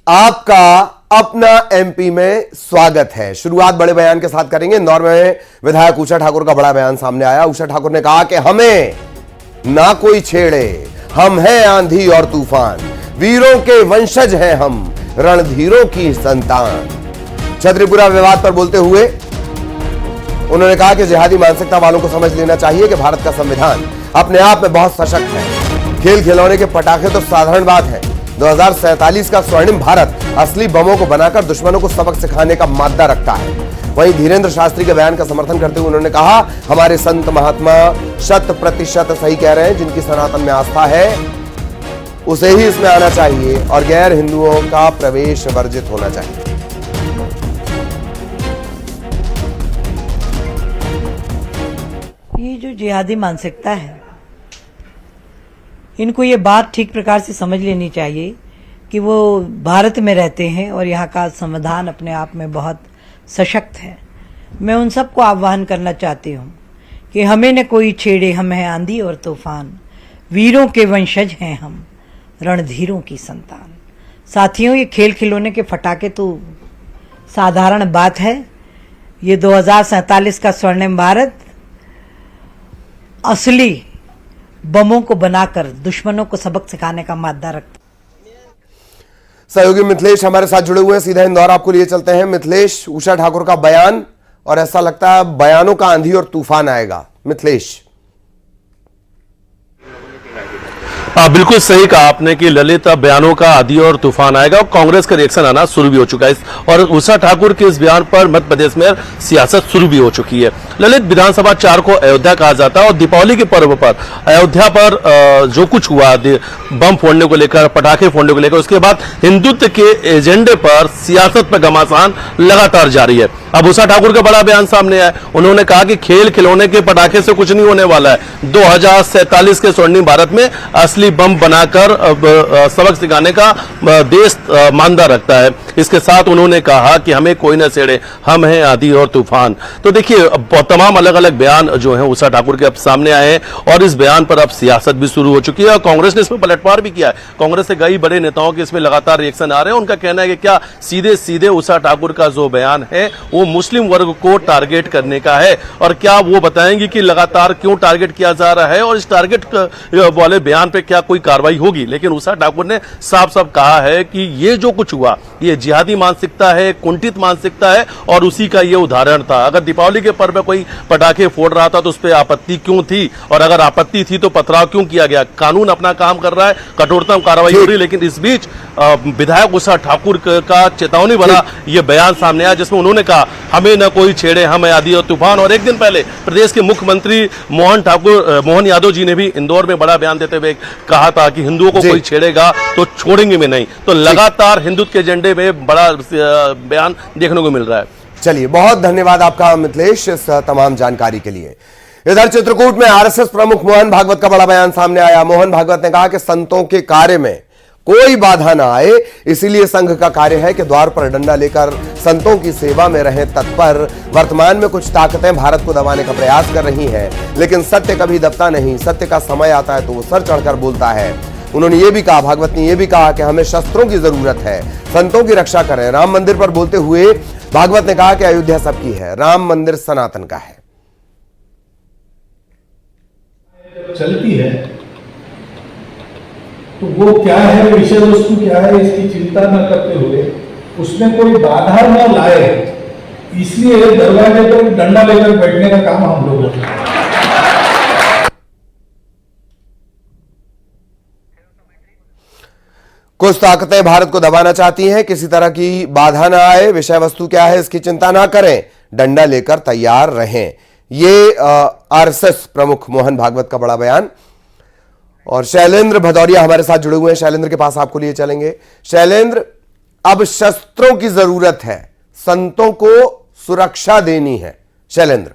आपका अपना एमपी में स्वागत है। शुरुआत बड़े बयान के साथ करेंगे। इंदौर में विधायक उषा ठाकुर का बड़ा बयान सामने आया। उषा ठाकुर ने कहा कि हमें ना कोई छेड़े, हम हैं आंधी और तूफान, वीरों के वंशज हैं हम, रणधीरों की संतान। छतरीपुरा विवाद पर बोलते हुए उन्होंने कहा कि जिहादी मानसिकता वालों को समझ लेना चाहिए कि भारत का संविधान अपने आप में बहुत सशक्त है। खेल खिलौने के पटाखे तो साधारण बात है। 2047 का स्वर्णिम भारत असली बमों को बनाकर दुश्मनों को सबक सिखाने का मादा रखता है। वहीं धीरेन्द्र शास्त्री के बयान का समर्थन करते हुए उन्होंने कहा, हमारे संत महात्मा 100% सही कह रहे हैं। जिनकी सनातन में आस्था है उसे ही इसमें आना चाहिए और गैर हिंदुओं का प्रवेश वर्जित होना चाहिए। ये जो जिहादी मानसिकता है, इनको ये बात ठीक प्रकार से समझ लेनी चाहिए कि वो भारत में रहते हैं और यहाँ का संविधान अपने आप में बहुत सशक्त है। मैं उन सबको आह्वान करना चाहती हूँ कि हमें न कोई छेड़े, हम हैं आंधी और तूफान, वीरों के वंशज हैं हम, रणधीरों की संतान। साथियों, ये खेल खिलौने के फटाके तो साधारण बात है। ये 2047 का स्वर्णिम भारत असली बमों को बनाकर दुश्मनों को सबक सिखाने का मादा रखता। सहयोगी मिथिलेश हमारे साथ जुड़े हुए हैं, सीधा इंदौर आपको लिए चलते हैं। मिथिलेश, उषा ठाकुर का बयान और ऐसा लगता है बयानों का आंधी और तूफान आएगा। मिथिलेश। बिल्कुल सही कहा आपने कि ललित बयानों का आंधी और तूफान आएगा और कांग्रेस का रिएक्शन आना शुरू भी हो चुका है और उषा ठाकुर के इस बयान पर मध्य प्रदेश में सियासत शुरू भी हो चुकी है। ललित, विधानसभा 4 को अयोध्या कहा जाता है और दीपावली के पर्व पर अयोध्या पर जो कुछ हुआ, बम फोड़ने को लेकर, पटाखे फोड़ने को लेकर, उसके बाद हिंदुत्व के एजेंडे पर सियासत पर घमासान लगातार जारी है। अब उषा ठाकुर का बड़ा बयान सामने आया। उन्होंने कहा कि खेल खिलौने के पटाखे से कुछ नहीं होने वाला है। 2047 के स्वर्णिम भारत में असली बम बनाकर सबक सिखाने का देश मानदा रखता है। इसके साथ उन्होंने कहा कि हमें कोई न छेड़े, हम हैं आंधी और तूफान। तो देखिए, तमाम अलग अलग बयान जो हैं उषा ठाकुर के अब सामने आए हैं और इस बयान पर अब सियासत भी शुरू हो चुकी है और कांग्रेस ने इसमें पलटवार भी किया है। कांग्रेस से कई बड़े नेताओं के इसमें लगातार रिएक्शन आ रहे हैं। उनका कहना है कि क्या सीधे सीधे उषा ठाकुर का जो बयान है वो मुस्लिम वर्ग को टारगेट करने का है और क्या वो बताएंगे कि लगातार क्यों टारगेट किया जा रहा है और इस टारगेट वाले बयान पे क्या कोई कार्रवाई होगी। लेकिन उषा ठाकुर ने साफ साफ कहा है कि ये जो कुछ हुआ ये जिहादी मानसिकता है, कुंठित मानसिकता है और उसी का ये उदाहरण था। अगर दीपावली के पर्व में कोई पटाखे फोड़ रहा था तो उस पर आपत्ति क्यों थी और अगर आपत्ति थी तो पथराव क्यों किया गया। कानून अपना काम कर रहा है, कठोरतम कार्रवाई हो रही है। लेकिन इस बीच विधायक उषा ठाकुर का चेतावनी वाला ये बयान सामने आया जिसमें उन्होंने कहा, हमें न कोई छेड़े, हम आंधी और तूफान। और एक दिन पहले प्रदेश के मुख्यमंत्री मोहन यादव जी ने भी इंदौर में बड़ा बयान देते हुए कहा था कि हिंदुओं को कोई छेड़ेगा तो छोड़ेंगे भी नहीं। तो लगातार हिंदुत्व के एजेंडे में बड़ा बयान देखने को मिल रहा है। चलिए, बहुत धन्यवाद आपका मिथिलेश इस तमाम जानकारी के लिए। इधर चित्रकूट में आरएसएस प्रमुख मोहन भागवत का बड़ा बयान सामने आया। मोहन भागवत ने कहा कि संतों के कार्य में कोई बाधा ना आए, इसीलिए संघ का कार्य है कि द्वार पर डंडा लेकर संतों की सेवा में रहें तत्पर। वर्तमान में कुछ ताकतें भारत को दबाने का प्रयास कर रही हैं, लेकिन सत्य कभी दबता नहीं। सत्य का समय आता है तो वो सर चढ़कर बोलता है। उन्होंने ये भी कहा, भागवत ने यह भी कहा कि हमें शस्त्रों की जरूरत है, संतों की रक्षा करें। राम मंदिर पर बोलते हुए भागवत ने कहा कि अयोध्या सबकी है, राम मंदिर सनातन का है। चलती है तो वो क्या है, विषय वस्तु क्या है, इसकी चिंता न करते हुए उसमें कोई बाधा न लाए, इसलिए दरवाजे पर डंडा लेकर बैठने का काम हम लोगों का। कुछ ताकतें भारत को दबाना चाहती हैं, किसी तरह की बाधा ना आए, विषय वस्तु क्या है इसकी चिंता ना करें, डंडा लेकर तैयार रहें। ये आरएसएस प्रमुख मोहन भागवत का बड़ा बयान। और शैलेंद्र भदौरिया हमारे साथ जुड़े हुए हैं, शैलेंद्र के पास आपको लिए चलेंगे। शैलेंद्र, अब शस्त्रों की जरूरत है, संतों को सुरक्षा देनी है। शैलेंद्र।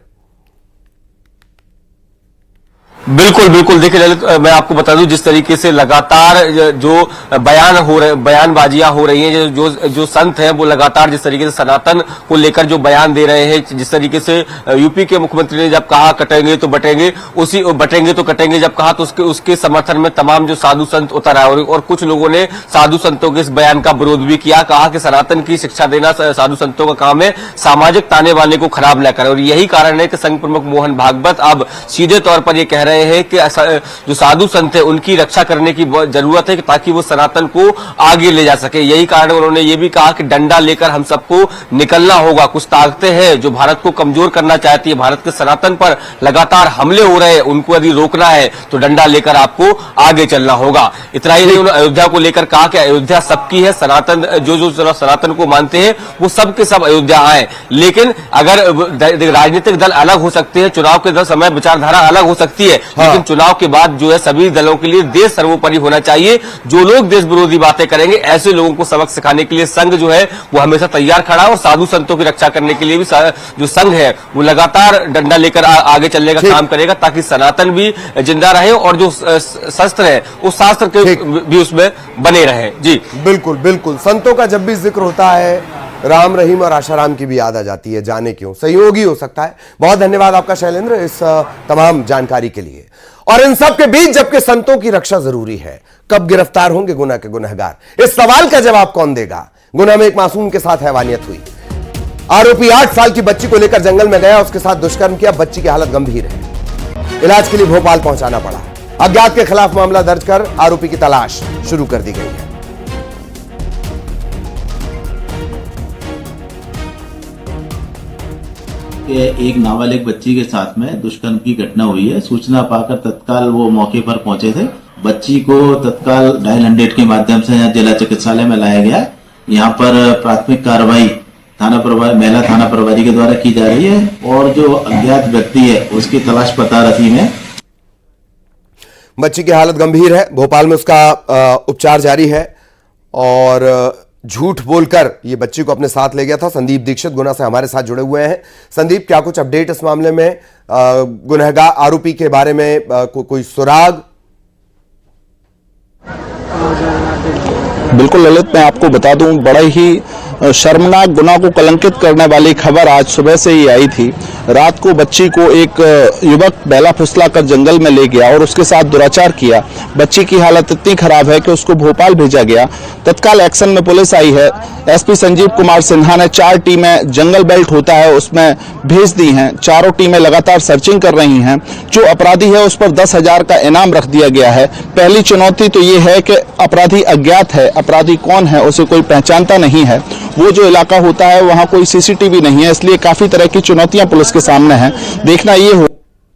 बिल्कुल बिल्कुल। देखिए ललित, मैं आपको बता दूं, जिस तरीके से लगातार जो बयानबाजियां हो रही हैं, जो संत हैं वो लगातार जिस तरीके से सनातन को लेकर जो बयान दे रहे हैं, जिस तरीके से यूपी के मुख्यमंत्री ने जब कहा कटेंगे तो बटेंगे, उसी बटेंगे तो कटेंगे जब कहा, तो उसके समर्थन में तमाम जो साधु संत उतर आए और कुछ लोगों ने साधु संतों के इस बयान का विरोध भी किया। कहा कि सनातन की शिक्षा देना साधु संतों का काम है, सामाजिक ताने बाने को खराब न करें। और यही कारण है कि संघ प्रमुख मोहन भागवत अब सीधे तौर पर यह कह रहे हैं कि जो साधु संत है उनकी रक्षा करने की जरूरत है ताकि वो सनातन को आगे ले जा सके। यही कारण उन्होंने ये भी कहा कि डंडा लेकर हम सबको निकलना होगा। कुछ ताकतें हैं जो भारत को कमजोर करना चाहती है, भारत के सनातन पर लगातार हमले हो रहे हैं, उनको यदि रोकना है तो डंडा लेकर आपको आगे चलना होगा। इतना ही नहीं, उन्होंने अयोध्या को लेकर कहा कि अयोध्या सबकी है, सनातन जो सनातन को मानते हैं वो सबके सब अयोध्या आए। लेकिन अगर राजनीतिक दल अलग हो सकते हैं, चुनाव के समय विचारधारा अलग हो सकती है, लेकिन चुनाव के बाद जो है सभी दलों के लिए देश सर्वोपरि होना चाहिए। जो लोग देश विरोधी बातें करेंगे ऐसे लोगों को सबक सिखाने के लिए संघ जो है वो हमेशा तैयार खड़ा है और साधु संतों की रक्षा करने के लिए भी जो संघ है वो लगातार डंडा लेकर आगे चलने का काम करेगा ताकि सनातन भी जिंदा रहे और जो शस्त्र है उस शास्त्र के भी उसमें बने रहे। जी बिल्कुल बिल्कुल। संतों का जब भी जिक्र होता है राम रहीम और आशाराम की भी याद आ जाती है, जाने क्यों, सहयोगी हो सकता है। बहुत धन्यवाद आपका शैलेंद्र इस तमाम जानकारी के लिए। और इन सब के बीच जबकि संतों की रक्षा जरूरी है, कब गिरफ्तार होंगे गुनाह के गुनहगार, इस सवाल का जवाब कौन देगा। गुना में एक मासूम के साथ हैवानियत हुई, आरोपी 8 साल की बच्ची को लेकर जंगल में गया, उसके साथ दुष्कर्म किया, बच्ची की हालत गंभीर है, इलाज के लिए भोपाल पहुंचाना पड़ा। अज्ञात के खिलाफ मामला दर्ज कर आरोपी की तलाश शुरू कर दी गई है। एक नाबालिग बच्ची के साथ में दुष्कर्म की घटना हुई है। सूचना पाकर तत्काल वो मौके पर पहुंचे थे। बच्ची को तत्काल डायल 100 के माध्यम से जिला चिकित्सालय में लाया गया। यहाँ पर प्राथमिक कार्रवाई महिला थाना प्रभारी के द्वारा की जा रही है और जो अज्ञात व्यक्ति है उसकी तलाश पता रखी में। बच्ची की हालत गंभीर है, भोपाल में उसका उपचार जारी है और झूठ बोलकर ये बच्ची को अपने साथ ले गया था। संदीप दीक्षित गुना से हमारे साथ जुड़े हुए हैं। संदीप, क्या कुछ अपडेट इस मामले में, गुनहगार आरोपी के बारे में कोई सुराग? बिल्कुल ललित, मैं आपको बता दूं, बड़ा ही शर्मनाक गुनाह को कलंकित करने वाली खबर आज सुबह से ही आई थी। रात को बच्ची को एक युवक बेला फुसला कर जंगल में ले गया और उसके साथ दुराचार किया। बच्ची की हालत इतनी खराब है कि उसको भोपाल भेजा गया। तत्काल एक्शन में पुलिस आई है। एसपी संजीव कुमार सिन्हा ने 4 टीमें जंगल बेल्ट होता है उसमें भेज दी हैं। चारों टीमें लगातार सर्चिंग कर रही हैं। जो अपराधी है उस पर 10,000 का इनाम रख दिया गया है। पहली चुनौती तो ये है कि अपराधी अज्ञात है, अपराधी कौन है उसे कोई पहचानता नहीं है। वो जो इलाका होता है वहां कोई सीसीटीवी नहीं है, इसलिए काफी तरह की चुनौतियां पुलिस के सामने हैं। देखना ये हो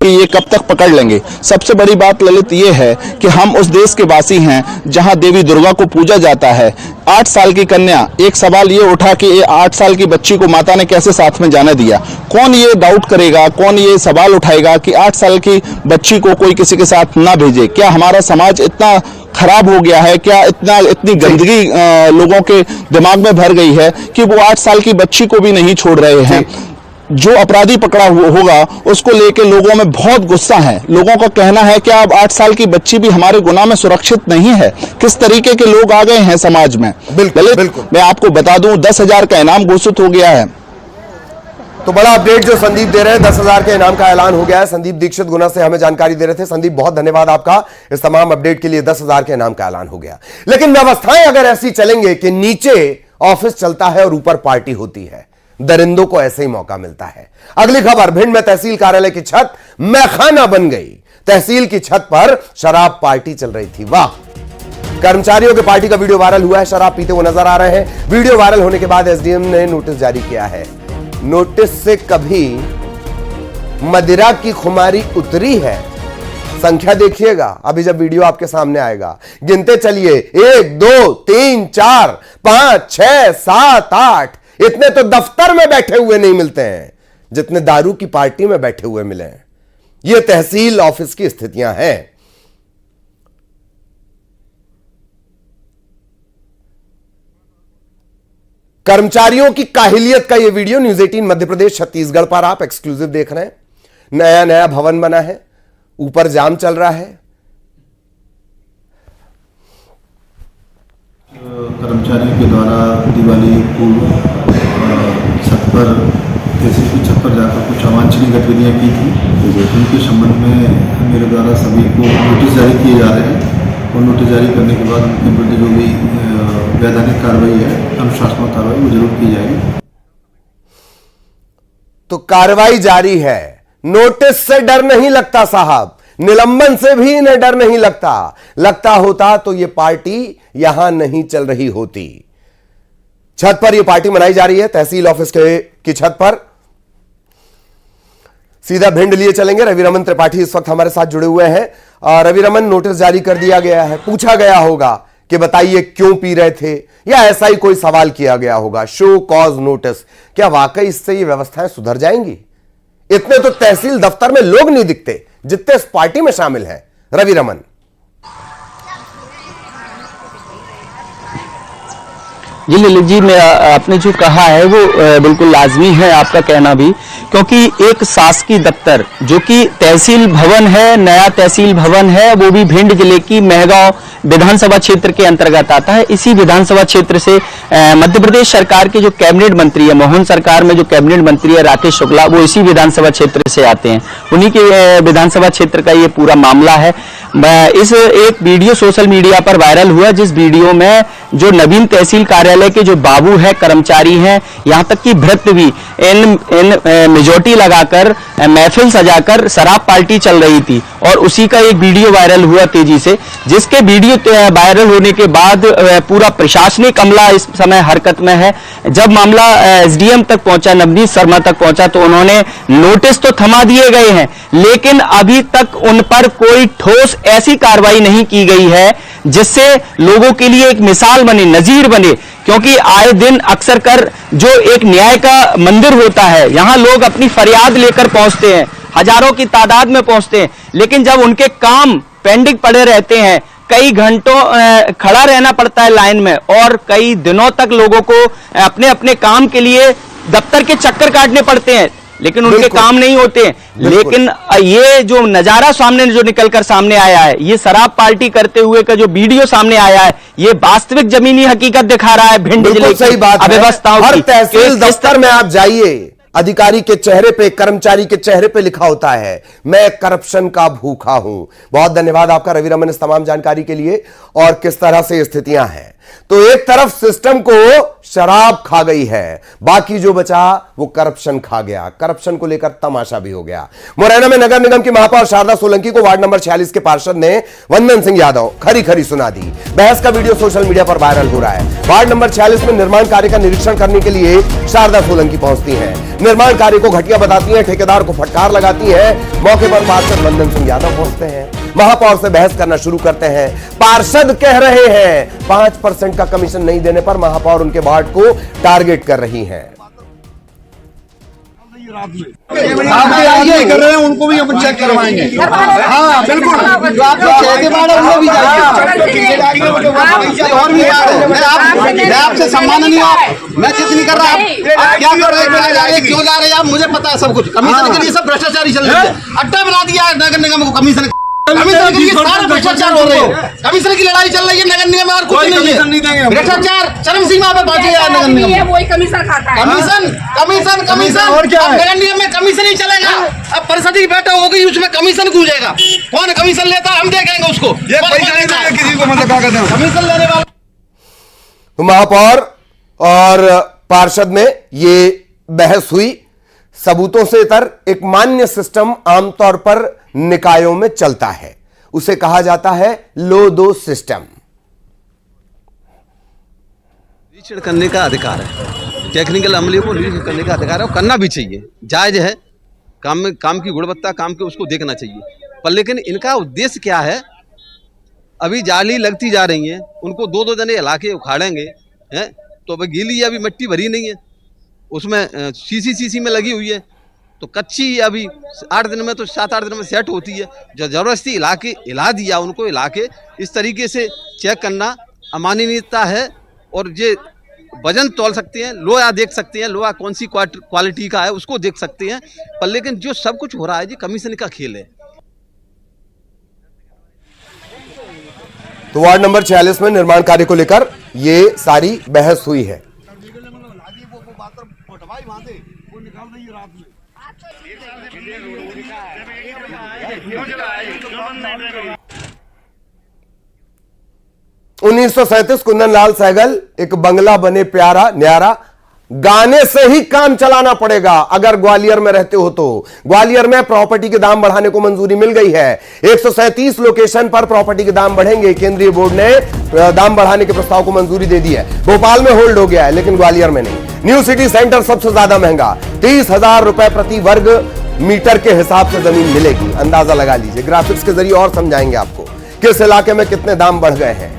कि ये कब तक पकड़ लेंगे। सबसे बड़ी बात ललित ये है कि हम उस देश के वासी हैं जहां देवी दुर्गा को पूजा जाता है। 8 साल की कन्या, एक सवाल ये उठा कि ये 8 साल की बच्ची को माता ने कैसे साथ में जाने दिया। कौन ये डाउट करेगा, कौन ये सवाल उठाएगा कि 8 साल की बच्ची को कोई किसी के साथ ना भेजे। क्या हमारा समाज इतना खराब हो गया है, क्या इतनी गंदगी लोगों के दिमाग में भर गई है कि वो 8 साल की बच्ची को भी नहीं छोड़ रहे हैं। जो अपराधी पकड़ा होगा उसको लेके लोगों में बहुत गुस्सा है। लोगों का कहना है कि अब 8 साल की बच्ची भी हमारे गुनाह में सुरक्षित नहीं है। किस तरीके के लोग आ गए हैं समाज में। बिल्कुल। मैं आपको बता दूं 10,000 का इनाम घोषित हो गया है। तो बड़ा अपडेट जो संदीप दे रहे हैं, 10,000 के इनाम का ऐलान हो गया है। संदीप दीक्षित गुना से हमें जानकारी दे रहे थे। संदीप, बहुत धन्यवाद आपका इस तमाम अपडेट के लिए। 10,000 के इनाम का ऐलान हो गया। लेकिन व्यवस्थाएं अगर ऐसी चलेंगे कि नीचे ऑफिस चलता है और ऊपर पार्टी होती है, दरिंदों को ऐसे ही मौका मिलता है। अगली खबर, भिंड में तहसील कार्यालय की छत मैखाना बन गई। तहसील की छत पर शराब पार्टी चल रही थी। वाह! कर्मचारियों के पार्टी का वीडियो वायरल हुआ है। शराब पीते हुए नजर आ रहे हैं। वीडियो वायरल होने के बाद एसडीएम ने नोटिस जारी किया है। नोटिस से कभी मदिरा की खुमारी उतरी है? संख्या देखिएगा अभी जब वीडियो आपके सामने आएगा। गिनते चलिए, 1 2 3 4 5 6 7 8। इतने तो दफ्तर में बैठे हुए नहीं मिलते हैं जितने दारू की पार्टी में बैठे हुए मिले हैं। यह तहसील ऑफिस की स्थितियां हैं। कर्मचारियों की काहिलियत का यह वीडियो न्यूज़ 18 मध्य प्रदेश छत्तीसगढ़ पर आप एक्सक्लूसिव देख रहे हैं। नया नया भवन बना है, ऊपर जाम चल रहा है। कर्मचारियों के द्वारा दिवाली पूर्व छत पर तहसील की छत पर जाकर कुछ अवांछनीय गतिविधियाँ की थी। उनके संबंध में मेरे द्वारा सभी को नोटिस जारी किए जा रहे हैं और नोटिस जारी करने के बाद उनके विरुद्ध जो भी वैधानिक कार्रवाई है, अनुशासनात्मक कार्रवाई, वो जरूर की जाएगी। तो कार्रवाई जारी है। नोटिस से डर नहीं लगता साहब, निलंबन से भी इन्हें डर नहीं लगता होता तो यह पार्टी यहां नहीं चल रही होती। छत पर यह पार्टी मनाई जा रही है, तहसील ऑफिस की छत पर। सीधा भिंड लिए चलेंगे। रवि रमन त्रिपाठी इस वक्त हमारे साथ जुड़े हुए हैं। रवि रमन, नोटिस जारी कर दिया गया है, पूछा गया होगा कि बताइए क्यों पी रहे थे, या ऐसा ही कोई सवाल किया गया होगा, शो कॉज नोटिस। क्या वाकई इससे ये व्यवस्थाएं सुधर जाएंगी? इतने तो तहसील दफ्तर में लोग नहीं दिखते जितने इस पार्टी में शामिल हैं। रवि रमन, जी ललित जी, मैं आपने जो कहा है वो बिल्कुल लाजमी है आपका कहना भी, क्योंकि एक शासकीय दफ्तर जो कि तहसील भवन है, नया तहसील भवन है, वो भी भिंड जिले की मेहगांव विधानसभा क्षेत्र के अंतर्गत आता है। इसी विधानसभा क्षेत्र से मध्य प्रदेश सरकार के जो कैबिनेट मंत्री है, मोहन सरकार में जो कैबिनेट मंत्री है राकेश शुक्ला, वो इसी विधानसभा क्षेत्र से आते हैं। उन्हीं के विधानसभा क्षेत्र का ये पूरा मामला है। इस एक वीडियो सोशल मीडिया पर वायरल हुआ, जिस वीडियो में जो नवीन तहसील कार्यालय के जो बाबू है, कर्मचारी हैं, यहां तक कि भृत्य भी इन मेजोरिटी लगाकर महफिल सजाकर शराब पार्टी चल रही थी, और उसी का एक वीडियो वायरल हुआ तेजी से, जिसके वीडियो वायरल होने के बाद पूरा प्रशासनिक अमला इस समय हरकत में है। जब मामला एसडीएम तक पहुंचा, नवनीत शर्मा तक पहुंचा, तो उन्होंने नोटिस तो थमा दिए गए हैं, लेकिन अभी तक उन पर कोई ठोस ऐसी कार्रवाई नहीं की गई है जिससे लोगों के लिए एक मिसाल बने, नजीर बने। क्योंकि आए दिन अक्सर कर जो एक न्याय का मंदिर होता है, यहां लोग अपनी फरियाद लेकर पहुंचते हैं, हजारों की तादाद में पहुंचते हैं, लेकिन जब उनके काम पेंडिंग पड़े रहते हैं, कई घंटों खड़ा रहना पड़ता है लाइन में, और कई दिनों तक लोगों को अपने अपने काम के लिए दफ्तर के चक्कर काटने पड़ते हैं, लेकिन उनके काम नहीं होते। लेकिन ये जो नजारा सामने जो निकलकर सामने आया है, ये शराब पार्टी करते हुए का जो वीडियो सामने आया है, ये वास्तविक जमीनी हकीकत दिखा रहा है भिंड जिले की अव्यवस्थाओं की। हर तहसील दफ्तर में आप जाइए, अधिकारी के चेहरे पे, कर्मचारी के चेहरे पे लिखा होता है, मैं करप्शन का भूखा हूं। बहुत धन्यवाद आपका रवि रमन इस तमाम जानकारी के लिए। और किस तरह से स्थितियां हैं, तो एक तरफ सिस्टम को शराब खा गई है, बाकी जो बचा वो करप्शन खा गया। करप्शन को लेकर तमाशा भी हो गया। मुरैना में नगर निगम की महापौर शारदा सोलंकी को वार्ड नंबर 46 के पार्षद ने वंदन सिंह यादव खरी खरी सुना दी। बहस का वीडियो सोशल मीडिया पर वायरल हो रहा है। वार्ड नंबर 46 में निर्माण कार्य का निरीक्षण करने के लिए शारदा सोलंकी पहुंचती हैं, निर्माण कार्य को घटिया बताती हैं, ठेकेदार को फटकार लगाती हैं। मौके पर पार्षद वंदन सिंह यादव पहुंचते हैं, महापौर से बहस करना शुरू करते हैं। पार्षद कह रहे हैं 5% का कमीशन नहीं देने पर महापौर उनके वार्ड को टारगेट कर रही हैं। आप ये कर रहे हैं, उनको भी हम चेक करवाएंगे। हाँ बिल्कुल, जो आप लोग कहते उनमें भी जाइए। और भी मैं आपसे सम्मान नहीं, मैं चित नहीं कर रहा। आप क्या कर रहे हैं, क्यों ला रहे हैं आप, मुझे पता है सब कुछ। कमीशन के लिए सब भ्रष्टाचारी चल रही है, अड्डा बना दिया नगर निगम को। कमीशन के लिए सारे भ्रष्टाचार हो रहे हैं, कमीशन की लड़ाई चल रही है नगर निगम में, और कुछ नहीं है। भ्रष्टाचार चरम सीमा पे पहुंचे हैं नगर निगम। वही कमीशन खाता है, कमीशन और क्या है? नगर निगम में कमीशन ही चलेगा। अब परिषद की बैठक होगी, उसमें कमीशन गूंजेगा। कौन कमीशन लेता है हम देखेंगे उसको। किसी को मतलब क्या कहते हैं कमीशन लेने वाला। महापौर और पार्षद में ये बहस हुई। सबूतों से इतर एक मान्य सिस्टम आमतौर पर निकायों में चलता है, उसे कहा जाता है लो दो सिस्टम। निरीक्षण करने का अधिकार है, टेक्निकल अमले को निरीक्षण करने का अधिकार है, और करना भी चाहिए, जायज है। काम में काम की गुणवत्ता, काम के उसको देखना चाहिए। पर लेकिन इनका उद्देश्य क्या है? अभी जाली लगती जा रही है, उनको दो जने इलाके उखाड़ेंगे हैं, तो अभी गीली अभी मिट्टी भरी नहीं है, उसमें सीसी में लगी हुई है, तो कच्ची अभी 8 दिन में तो 7-8 दिन में सेट होती है। जो जबरदस्ती इलाके हिला दिया उनको, इलाके इस तरीके से चेक करना अमानवीयता है। और ये वजन तोल सकते हैं, लोहा देख सकते हैं, लोहा कौन सी क्वालिटी का है उसको देख सकते हैं, पर लेकिन जो सब कुछ हो रहा है जी कमीशन का खेल है। तो वार्ड नंबर 46 में निर्माण कार्य को लेकर ये सारी बहस हुई है। उन्नीस सौ 1937 कुंदन लाल सहगल, एक बंगला बने प्यारा न्यारा, गाने से ही काम चलाना पड़ेगा अगर ग्वालियर में रहते हो तो। ग्वालियर में प्रॉपर्टी के दाम बढ़ाने को मंजूरी मिल गई है। 137 लोकेशन पर प्रॉपर्टी के दाम बढ़ेंगे। केंद्रीय बोर्ड ने दाम बढ़ाने के प्रस्ताव को मंजूरी दे दी है। भोपाल में होल्ड हो गया है लेकिन ग्वालियर में नहीं। न्यू सिटी सेंटर सबसे ज्यादा महंगा, 30,000 रुपए प्रति वर्ग मीटर के हिसाब से जमीन मिलेगी। अंदाजा लगा लीजिए, ग्राफिक्स के जरिए और समझाएंगे आपको किस इलाके में कितने दाम बढ़ गए हैं।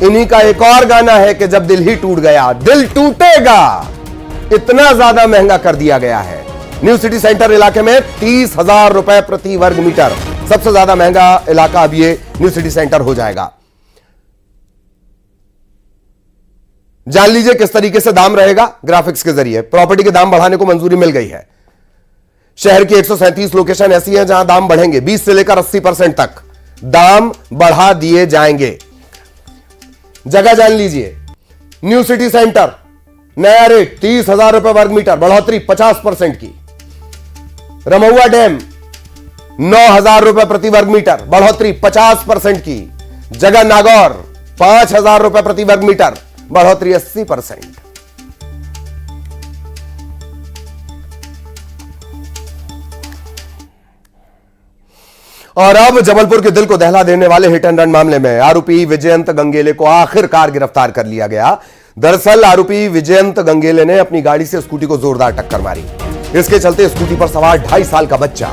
इन्हीं का एक और गाना है कि जब दिल ही टूट गया, दिल टूटेगा, इतना ज्यादा महंगा कर दिया गया है। न्यू सिटी सेंटर इलाके में 30,000 रुपए प्रति वर्ग मीटर, सबसे ज्यादा महंगा इलाका अब ये न्यू सिटी सेंटर हो जाएगा। जान लीजिए किस तरीके से दाम रहेगा ग्राफिक्स के जरिए। प्रॉपर्टी के दाम बढ़ाने को मंजूरी मिल गई है। शहर की 137 लोकेशन ऐसी हैं जहां दाम बढ़ेंगे, 20 से लेकर 80% तक दाम बढ़ा दिए जाएंगे। जगह जान लीजिए, न्यू सिटी सेंटर नया रेट 30,000 रुपए वर्ग मीटर, बढ़ोतरी 50% की। रमहुआ डैम 9,000 रुपए प्रति वर्ग मीटर, बढ़ोतरी 50% की। जगह नागौर 5,000 रुपए प्रति वर्ग मीटर, बढ़ोतरी 80%। और अब जबलपुर के दिल को दहला देने वाले हिट एंड रन मामले में आरोपी विजयंत गंगेले को आखिरकार गिरफ्तार कर लिया गया। दरअसल आरोपी विजयंत गंगेले ने अपनी गाड़ी से स्कूटी को जोरदार टक्कर मारी। इसके चलते स्कूटी पर सवार 2.5 साल का बच्चा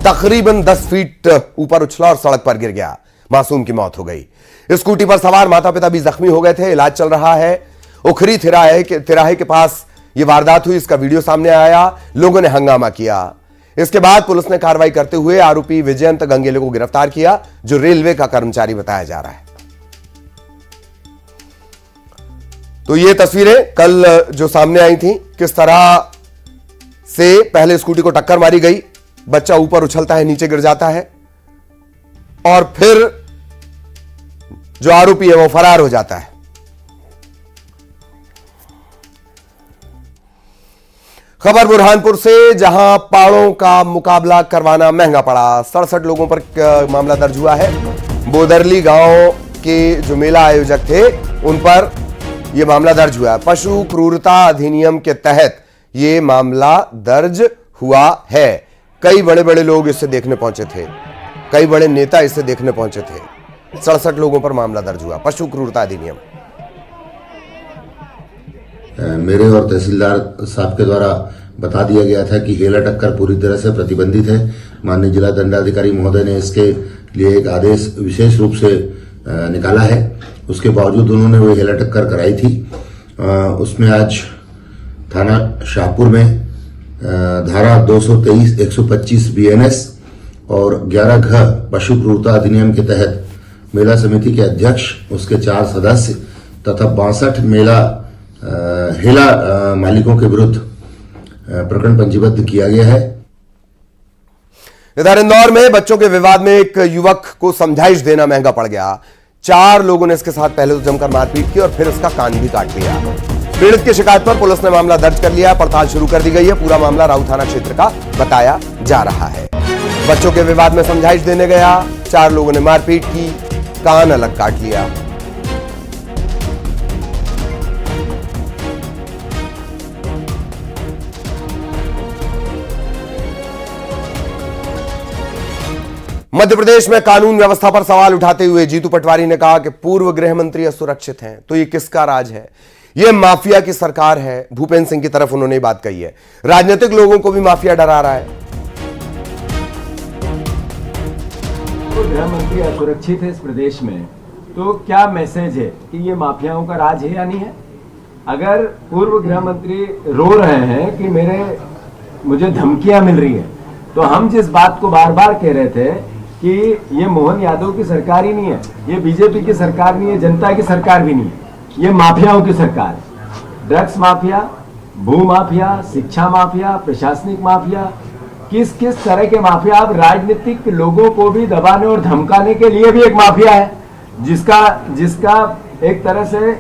तकरीबन 10 फीट ऊपर उछला और सड़क पर गिर गया। मासूम की मौत हो गई। स्कूटी पर सवार माता पिता भी जख्मी हो गए थे। इलाज चल रहा है। उखरी तिराहे के पास यह वारदात हुई। इसका वीडियो सामने आया, लोगों ने हंगामा किया। इसके बाद पुलिस ने कार्रवाई करते हुए आरोपी विजयंत गंगेले को गिरफ्तार किया, जो रेलवे का कर्मचारी बताया जा रहा है। तो ये तस्वीरें कल जो सामने आई थी, किस तरह से पहले स्कूटी को टक्कर मारी गई, बच्चा ऊपर उछलता है, नीचे गिर जाता है और फिर जो आरोपी है वो फरार हो जाता है। खबर बुरहानपुर से, जहां पाड़ों का मुकाबला करवाना महंगा पड़ा। 67 लोगों पर मामला दर्ज हुआ है। बोदरली गांव के जो मेला आयोजक थे उन पर यह मामला दर्ज हुआ है। पशु क्रूरता अधिनियम के तहत यह मामला दर्ज हुआ है। कई बड़े बड़े लोग इसे देखने पहुंचे थे, कई बड़े नेता इसे देखने पहुंचे थे। 67 लोगों पर मामला दर्ज हुआ, पशु क्रूरता अधिनियम। मेरे और तहसीलदार साहब के द्वारा बता दिया गया था कि हेला टक्कर पूरी तरह से प्रतिबंधित है। माननीय जिला दंडाधिकारी महोदय ने इसके लिए एक आदेश विशेष रूप से निकाला है। उसके बावजूद उन्होंने वो हेला टक्कर कराई थी। उसमें आज थाना शाहपुर में धारा 223, 125 BNS और 11 घ पशु क्रूरता अधिनियम के तहत मेला समिति के अध्यक्ष, उसके 4 सदस्य तथा 62 हेला मालिकों के विरुद्ध प्रकरण पंजीबद्ध किया गया है। इधर इंदौर में बच्चों के विवाद में एक युवक को समझाइश देना महंगा पड़ गया। 4 लोगों ने इसके साथ पहले तो जमकर मारपीट की और फिर इसका कान भी काट लिया। पीड़ित की शिकायत पर पुलिस ने मामला दर्ज कर लिया, पड़ताल शुरू कर दी गई है। पूरा मामला राऊ थाना क्षेत्र का बताया जा रहा है। बच्चों के विवाद में समझाइश देने गया, 4 लोगों ने मारपीट की, कान अलग काट लिया। मध्य प्रदेश में कानून व्यवस्था पर सवाल उठाते हुए जीतू पटवारी ने कहा कि पूर्व गृह मंत्री असुरक्षित हैं। तो ये किसका राज है? ये माफिया की सरकार है। भूपेंद्र सिंह की तरफ उन्होंने बात कही है। राजनीतिक लोगों को भी माफिया डरा रहा है। तो गृह मंत्री असुरक्षित है इस प्रदेश में, तो क्या मैसेज है कि ये माफियाओं का राज है या नहीं है? अगर पूर्व गृह मंत्री रो रहे हैं कि मुझे धमकियां मिल रही है, तो हम जिस बात को बार बार कह रहे थे कि ये मोहन यादव की सरकार ही नहीं है, ये बीजेपी की सरकार नहीं है, जनता की सरकार भी नहीं है, ये माफियाओं की सरकार है। ड्रग्स माफिया, भू माफिया, शिक्षा माफिया, प्रशासनिक माफिया, किस किस तरह के माफिया, अब राजनीतिक लोगों को भी दबाने और धमकाने के लिए भी एक माफिया है, जिसका एक तरह से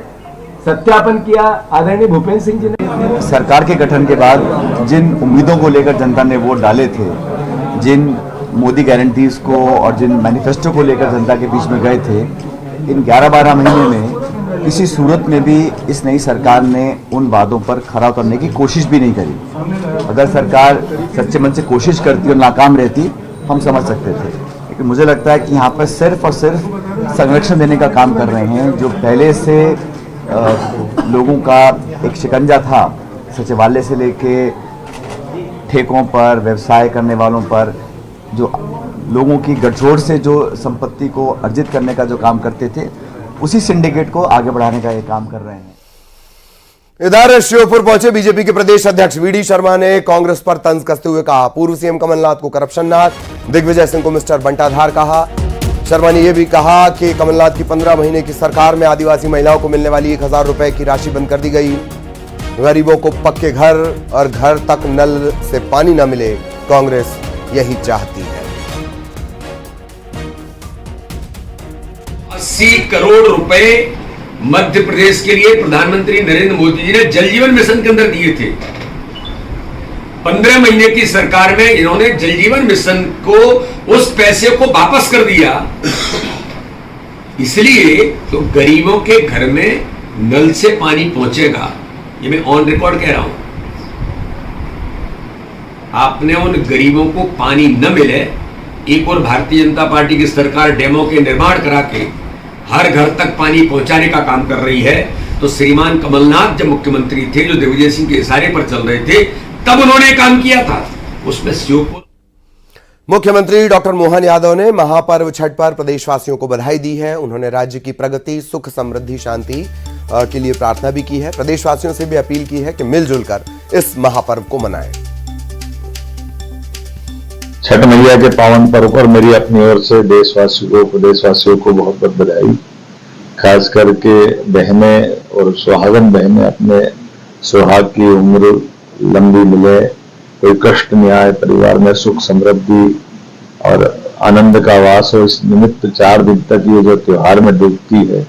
सत्यापन किया आदरणीय भूपेंद्र सिंह जी ने। सरकार के गठन के बाद जिन उम्मीदों को लेकर जनता ने वोट डाले थे, जिन मोदी गारंटीज को और जिन मैनिफेस्टो को लेकर जनता के बीच में गए थे, इन 11-12 महीने में किसी सूरत में भी इस नई सरकार ने उन वादों पर खरा उतरने की कोशिश भी नहीं करी। अगर सरकार सच्चे मन से कोशिश करती और नाकाम रहती, हम समझ सकते थे, लेकिन मुझे लगता है कि यहाँ पर सिर्फ और सिर्फ संरक्षण देने का काम कर रहे हैं। जो पहले से लोगों का एक शिकंजा था, सचिवालय से लेके ठेकों पर, व्यवसाय करने वालों पर, जो लोगों की गठजोड़ से जो संपत्ति को अर्जित करने का जो काम करते थे, उसी सिंडिकेट को आगे बढ़ाने का ये काम कर रहे हैं। इधर श्योपुर पहुंचे बीजेपी के प्रदेश अध्यक्ष वीडी शर्मा ने कांग्रेस पर तंज कसते हुए कहा, पूर्व सीएम कमलनाथ को करप्शननाथ, दिग्विजय सिंह को मिस्टर बंटाधार कहा। शर्मा ने यह भी कहा कि कमलनाथ की 15 महीने की सरकार में आदिवासी महिलाओं को मिलने वाली 1000 रुपए की राशि बंद कर दी गई। गरीबों को पक्के घर और घर तक नल से पानी न मिले, कांग्रेस यही चाहती है। 80 करोड़ रुपए मध्य प्रदेश के लिए प्रधानमंत्री नरेंद्र मोदी जी ने जल जीवन मिशन के अंदर दिए थे। 15 महीने की सरकार में इन्होंने जल जीवन मिशन को, उस पैसे को वापस कर दिया। इसलिए तो गरीबों के घर में नल से पानी पहुंचेगा, ये मैं ऑन रिकॉर्ड कह रहा हूं। आपने उन गरीबों को पानी न मिले, एक और भारतीय जनता पार्टी की सरकार डैमों के निर्माण करा के हर घर तक पानी पहुंचाने का काम कर रही है। तो श्रीमान कमलनाथ जब मुख्यमंत्री थे, जो दिग्विजय सिंह के इशारे पर चल रहे थे, तब उन्होंने काम किया था। उसमें श्योपुर मुख्यमंत्री डॉक्टर मोहन यादव ने महापर्व छठ पर प्रदेशवासियों को बधाई दी है। उन्होंने राज्य की प्रगति, सुख, समृद्धि, शांति के लिए प्रार्थना भी की है। प्रदेशवासियों से भी अपील की है कि मिलजुल कर इस महापर्व को मनाएं। छठ मैया के पावन पर्व पर मेरी अपनी ओर से प्रदेशवासियों को बहुत बहुत बधाई। खास करके बहनें और सुहागन बहनें अपने सुहाग की उम्र लंबी मिले, कोई कष्ट नहीं आए, परिवार में सुख समृद्धि और आनंद का वास हो। इस निमित्त 4 दिन तक ये जो त्योहार में डूबती है,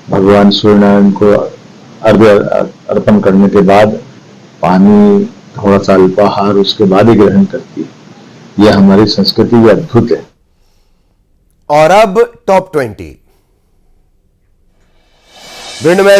भगवान सूर्यनारायण को अर्घ्य अर्पण करने के बाद पानी, थोड़ा सा अल्पाहार, उसके बाद ही ग्रहण करती है। यह हमारी संस्कृति की अद्भुत है। और अब टॉप 20। भिंड में